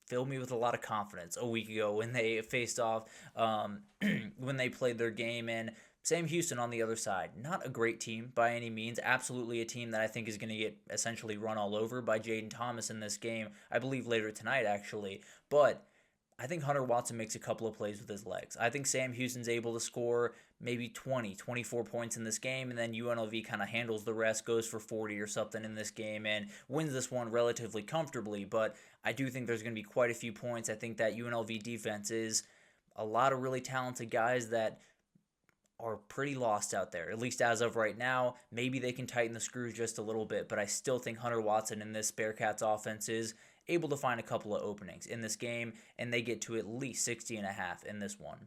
fill me with a lot of confidence a week ago when they faced off, when they played their game. And Sam Houston on the other side, not a great team by any means. Absolutely a team that I think is going to get essentially run all over by Jaden Thomas in this game, I believe later tonight actually. But I think Hunter Watson makes a couple of plays with his legs. I think Sam Houston's able to score maybe 20, 24 points in this game, and then UNLV kind of handles the rest, goes for 40 or something in this game, and wins this one relatively comfortably. But I do think there's going to be quite a few points. I think that UNLV defense is a lot of really talented guys that are pretty lost out there, at least as of right now. Maybe they can tighten the screws just a little bit, but I still think Hunter Watson in this Bearcats offense is able to find a couple of openings in this game, and they get to at least 60.5 in this one.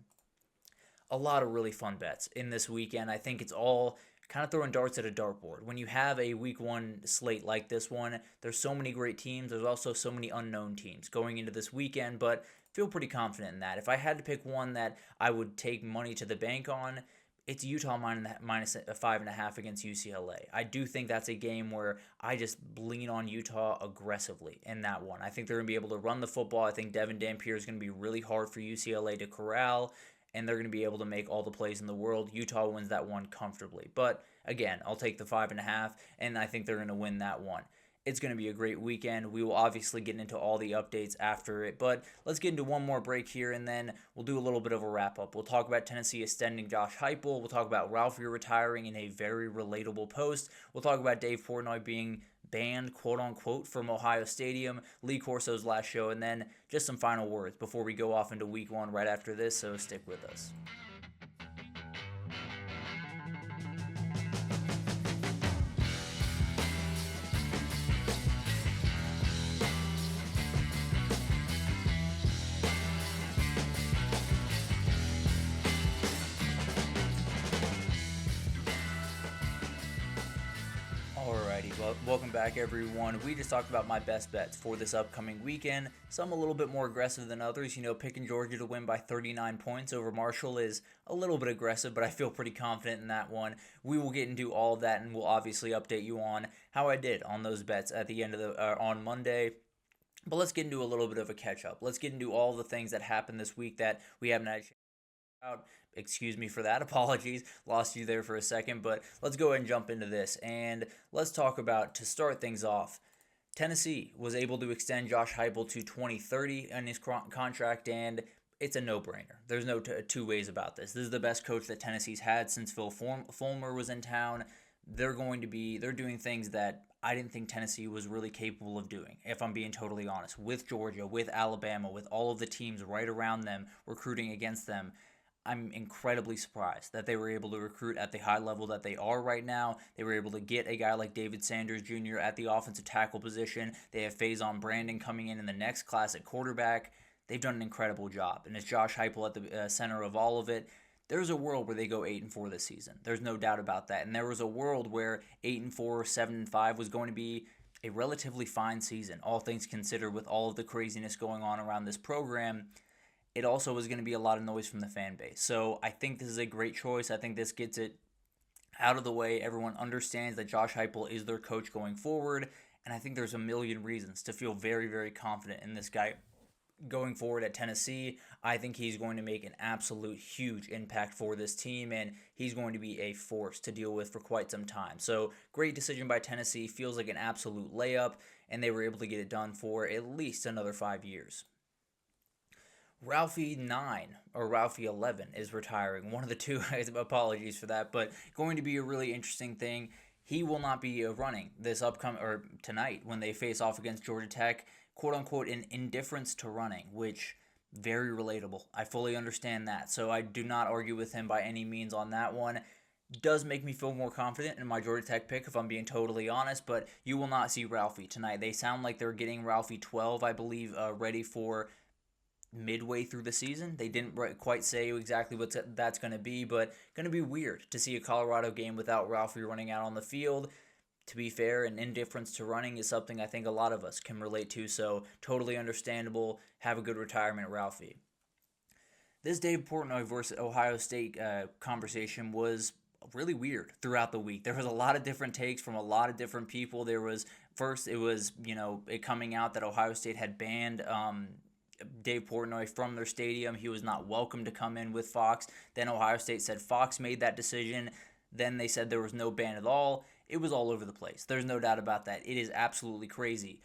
A lot of really fun bets in this weekend. I think it's all kind of throwing darts at a dartboard. When you have a week one slate like this one, there's so many great teams. There's also so many unknown teams going into this weekend, but feel pretty confident in that. If I had to pick one that I would take money to the bank on, it's Utah minus 5.5 against UCLA. I do think that's a game where I just lean on Utah aggressively in that one. I think they're going to be able to run the football. I think Devin Dampier is going to be really hard for UCLA to corral, and they're going to be able to make all the plays in the world. Utah wins that one comfortably. But again, I'll take the 5.5, and I think they're going to win that one. It's going to be a great weekend. We will obviously get into all the updates after it, but let's get into one more break here, and then we'll do a little bit of a wrap-up. We'll talk about Tennessee extending Josh Heupel. We'll talk about Ralphie retiring in a very relatable post. We'll talk about Dave Portnoy being banned, quote-unquote, from Ohio Stadium, Lee Corso's last show, and then just some final words before we go off into week one right after this, so stick with us. Welcome back, everyone. We just talked about my best bets for this upcoming weekend. Some a little bit more aggressive than others. Picking Georgia to win by 39 points over Marshall is a little bit aggressive, but I feel pretty confident in that one. We will get into all of that, and we'll obviously update you on how I did on those bets at the end of on Monday. But let's get into a little bit of a catch-up. Let's get into all the things that happened this week that we haven't had a chance out. Excuse me for that. Apologies. Lost you there for a second, but let's go ahead and jump into this. And let's talk about, to start things off, Tennessee was able to extend Josh Heupel to 2030 in his contract, and it's a no-brainer. There's no two ways about this. This is the best coach that Tennessee's had since Phil Fulmer was in town. They're doing things that I didn't think Tennessee was really capable of doing, if I'm being totally honest. With Georgia, with Alabama, with all of the teams right around them recruiting against them, I'm incredibly surprised that they were able to recruit at the high level that they are right now. They were able to get a guy like David Sanders Jr. at the offensive tackle position. They have Faison Brandon coming in the next class at quarterback. They've done an incredible job, and it's Josh Heupel at the center of all of it. There's a world where they go 8-4 this season. There's no doubt about that. And there was a world where 8-4, 7-5 was going to be a relatively fine season, all things considered, with all of the craziness going on around this program. It also was going to be a lot of noise from the fan base. So I think this is a great choice. I think this gets it out of the way. Everyone understands that Josh Heupel is their coach going forward, and I think there's a million reasons to feel very, very confident in this guy going forward at Tennessee. I think he's going to make an absolute huge impact for this team, and he's going to be a force to deal with for quite some time. So, great decision by Tennessee. Feels like an absolute layup, and they were able to get it done for at least another 5 years. Ralphie 9 or Ralphie 11 is retiring. One of the two. Apologies for that, but going to be a really interesting thing. He will not be running this upcoming or tonight when they face off against Georgia Tech. "Quote unquote" an indifference to running, which very relatable. I fully understand that, so I do not argue with him by any means on that one. Does make me feel more confident in my Georgia Tech pick, if I'm being totally honest, but you will not see Ralphie tonight. They sound like they're getting Ralphie 12, I believe, ready for midway through the season. They didn't quite say exactly what that's going to be, but going to be weird to see a Colorado game without Ralphie running out on the field. To be fair, an indifference to running is something I think a lot of us can relate to, so totally understandable. Have a good retirement, Ralphie. This Dave Portnoy versus Ohio State conversation was really weird throughout the week. There was a lot of different takes from a lot of different people. There was, first, it was, it coming out that Ohio State had banned Dave Portnoy from their stadium. He was not welcome to come in with Fox. Then Ohio State said Fox made that decision. Then they said there was no ban at all. It was all over the place. There's no doubt about that. It is absolutely crazy.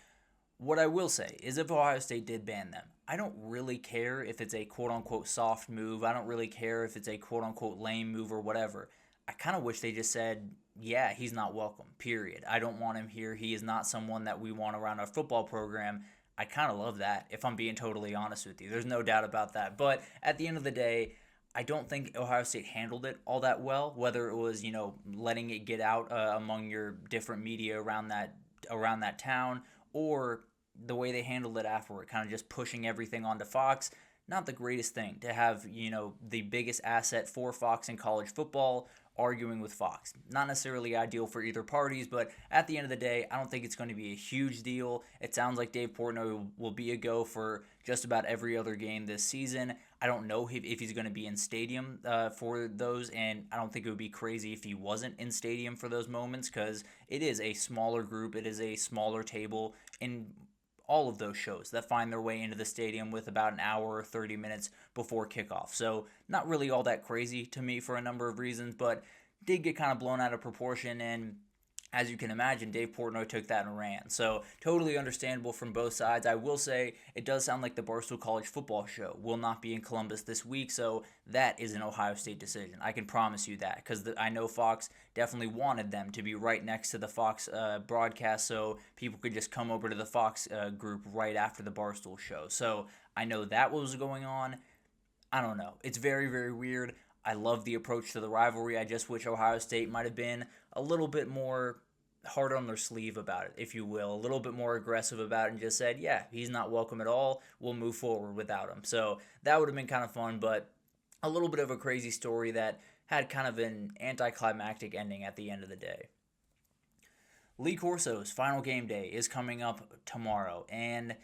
What I will say is if Ohio State did ban them, I don't really care if it's a quote-unquote soft move. I don't really care if it's a quote-unquote lame move or whatever. I kind of wish they just said, yeah, he's not welcome, period. I don't want him here. He is not someone that we want around our football program. I kind of love that, if I'm being totally honest with you. There's no doubt about that. But at the end of the day, I don't think Ohio State handled it all that well, whether it was, letting it get out among your different media around that town, or the way they handled it afterward, kind of just pushing everything onto Fox. Not the greatest thing to have, the biggest asset for Fox in college football arguing with Fox. Not necessarily ideal for either parties, but at the end of the day, I don't think it's going to be a huge deal. It sounds like Dave Portnoy will be a go for just about every other game this season. I don't know if he's going to be in stadium for those, and I don't think it would be crazy if he wasn't in stadium for those moments, because it is a smaller group, it is a smaller table, and all of those shows that find their way into the stadium with about an hour or 30 minutes before kickoff. So not really all that crazy to me for a number of reasons, but did get kind of blown out of proportion, and as you can imagine, Dave Portnoy took that and ran. So totally understandable from both sides. I will say it does sound like the Barstool College Football Show will not be in Columbus this week, so that is an Ohio State decision. I can promise you that, because I know Fox definitely wanted them to be right next to the Fox broadcast, so people could just come over to the Fox group right after the Barstool Show. So I know that was going on. I don't know. It's very, very weird. I love the approach to the rivalry. I just wish Ohio State might have been a little bit more hard on their sleeve about it, if you will, a little bit more aggressive about it, and just said, yeah, he's not welcome at all. We'll move forward without him. So that would have been kind of fun, but a little bit of a crazy story that had kind of an anticlimactic ending at the end of the day. Lee Corso's final game day is coming up tomorrow, and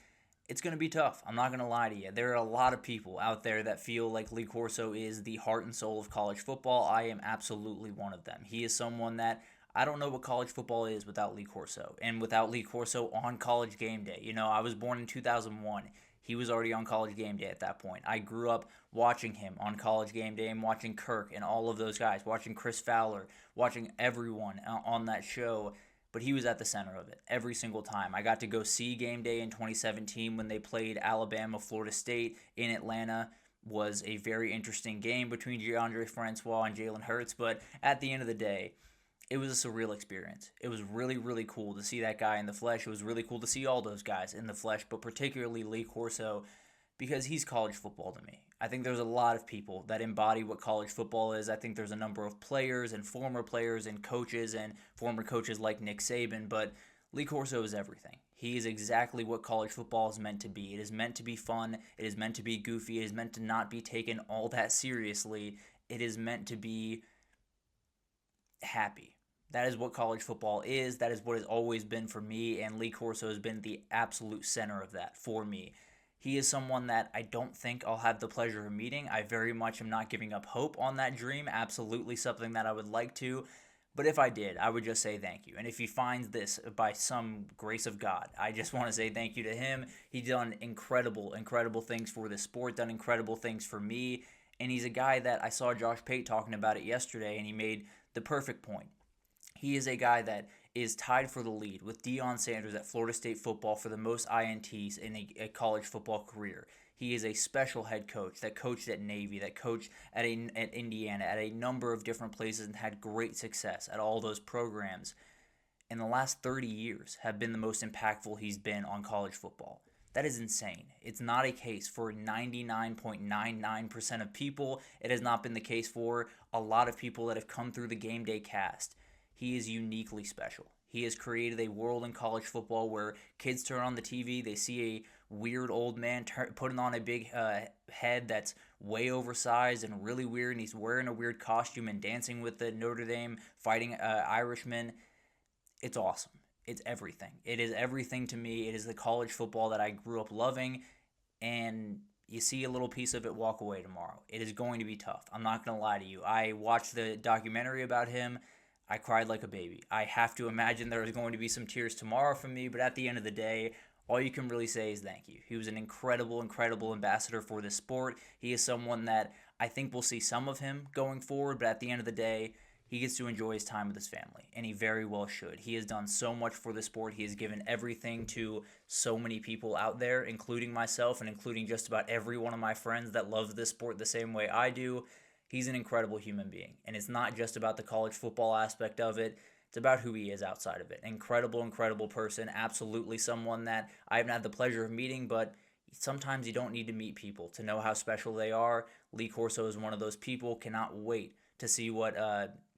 it's going to be tough. I'm not going to lie to you. There are a lot of people out there that feel like Lee Corso is the heart and soul of college football. I am absolutely one of them. He is someone that I don't know what college football is without Lee Corso, and without Lee Corso on College Game Day. I was born in 2001. He was already on College Game Day at that point. I grew up watching him on College Game Day and watching Kirk and all of those guys, watching Chris Fowler, watching everyone on that show. But he was at the center of it every single time. I got to go see Game Day in 2017 when they played Alabama, Florida State in Atlanta. Was a very interesting game between DeAndre Francois and Jalen Hurts. But at the end of the day, it was a surreal experience. It was really, really cool to see that guy in the flesh. It was really cool to see all those guys in the flesh, but particularly Lee Corso, because he's college football to me. I think there's a lot of people that embody what college football is. I think there's a number of players and former players and coaches and former coaches like Nick Saban, but Lee Corso is everything. He is exactly what college football is meant to be. It is meant to be fun. It is meant to be goofy. It is meant to not be taken all that seriously. It is meant to be happy. That is what college football is. That is what has always been for me, and Lee Corso has been the absolute center of that for me. He is someone that I don't think I'll have the pleasure of meeting. I very much am not giving up hope on that dream. Absolutely something that I would like to. But if I did, I would just say thank you. And if he finds this by some grace of God, I just want to say thank you to him. He's done incredible, incredible things for this sport, done incredible things for me. And he's a guy that I saw Josh Pate talking about it yesterday, and he made the perfect point. He is a guy that is tied for the lead with Deion Sanders at Florida State football for the most INTs in a college football career. He is a special head coach that coached at Navy, that coached at Indiana, at a number of different places and had great success at all those programs. In the last 30 years have been the most impactful he's been on college football. That is insane. It's not a case for 99.99% of people. It has not been the case for a lot of people that have come through the game day cast. He is uniquely special. He has created a world in college football where kids turn on the TV, they see a weird old man putting on a big head that's way oversized and really weird, and he's wearing a weird costume and dancing with the Notre Dame fighting Irishmen. It's awesome. It's everything. It is everything to me. It is the college football that I grew up loving, and you see a little piece of it walk away tomorrow. It is going to be tough. I'm not going to lie to you. I watched the documentary about him. I cried like a baby. I have to imagine there is going to be some tears tomorrow from me, but at the end of the day, all you can really say is thank you. He was an incredible, incredible ambassador for this sport. He is someone that I think we'll see some of him going forward, but at the end of the day, he gets to enjoy his time with his family, and he very well should. He has done so much for the sport. He has given everything to so many people out there, including myself and including just about every one of my friends that loves this sport the same way I do. He's an incredible human being, and it's not just about the college football aspect of it. It's about who he is outside of it. Incredible, incredible person. Absolutely someone that I haven't had the pleasure of meeting, but sometimes you don't need to meet people to know how special they are. Lee Corso is one of those people. Cannot wait to see what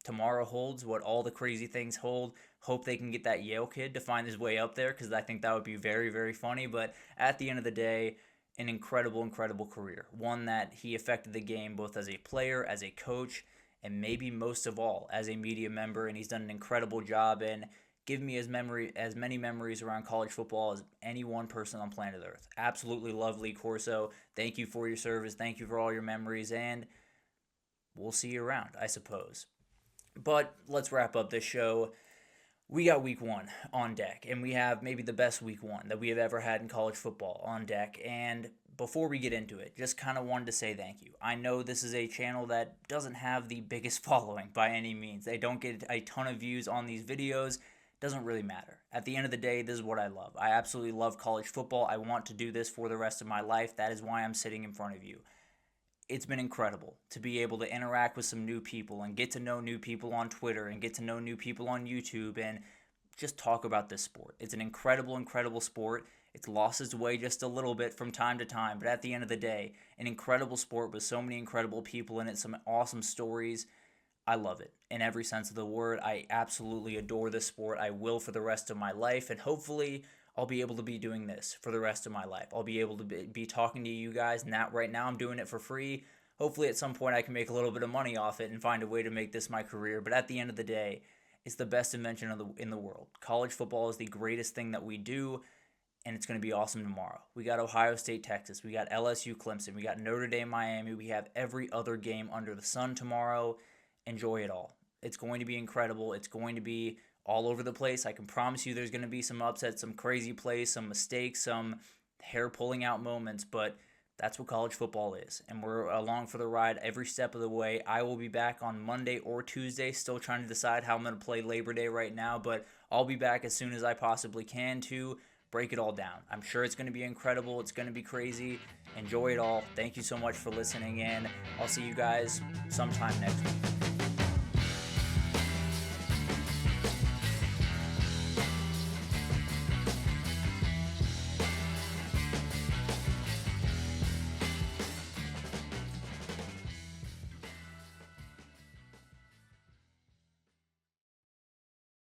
tomorrow holds, what all the crazy things hold. Hope they can get that Yale kid to find his way up there, because I think that would be very, very funny. But at the end of the day, an incredible, incredible career. One that he affected the game both as a player, as a coach, and maybe most of all as a media member. And he's done an incredible job in giving me as many memories around college football as any one person on planet Earth. Absolutely love Lee Corso. Thank you for your service. Thank you for all your memories, and we'll see you around, I suppose. But let's wrap up this show. We got week one on deck, and we have maybe the best week one that we have ever had in college football on deck. And before we get into it, just kind of wanted to say thank you. I know this is a channel that doesn't have the biggest following by any means. They don't get a ton of views on these videos. Doesn't really matter. At the end of the day, this is what I love. I absolutely love college football. I want to do this for the rest of my life. That is why I'm sitting in front of you. It's been incredible to be able to interact with some new people and get to know new people on Twitter and get to know new people on YouTube and just talk about this sport. It's an incredible, incredible sport. It's lost its way just a little bit from time to time, but at the end of the day, an incredible sport with so many incredible people in it, some awesome stories. I love it in every sense of the word. I absolutely adore this sport. I will for the rest of my life, and hopefully I'll be able to be doing this for the rest of my life. I'll be able to be talking to you guys. Not right now, I'm doing it for free. Hopefully at some point I can make a little bit of money off it and find a way to make this my career. But at the end of the day, it's the best invention in the world. College football is the greatest thing that we do, and it's going to be awesome tomorrow. We got Ohio State, Texas. We got LSU, Clemson. We got Notre Dame, Miami. We have every other game under the sun tomorrow. Enjoy it all. It's going to be incredible. It's going to be all over the place. I can promise you there's going to be some upsets, some crazy plays, some mistakes, some hair-pulling out moments, but that's what college football is, and we're along for the ride every step of the way. I will be back on Monday or Tuesday, still trying to decide how I'm going to play Labor Day right now, but I'll be back as soon as I possibly can to break it all down. I'm sure it's going to be incredible. It's going to be crazy. Enjoy it all. Thank you so much for listening in. I'll see you guys sometime next week.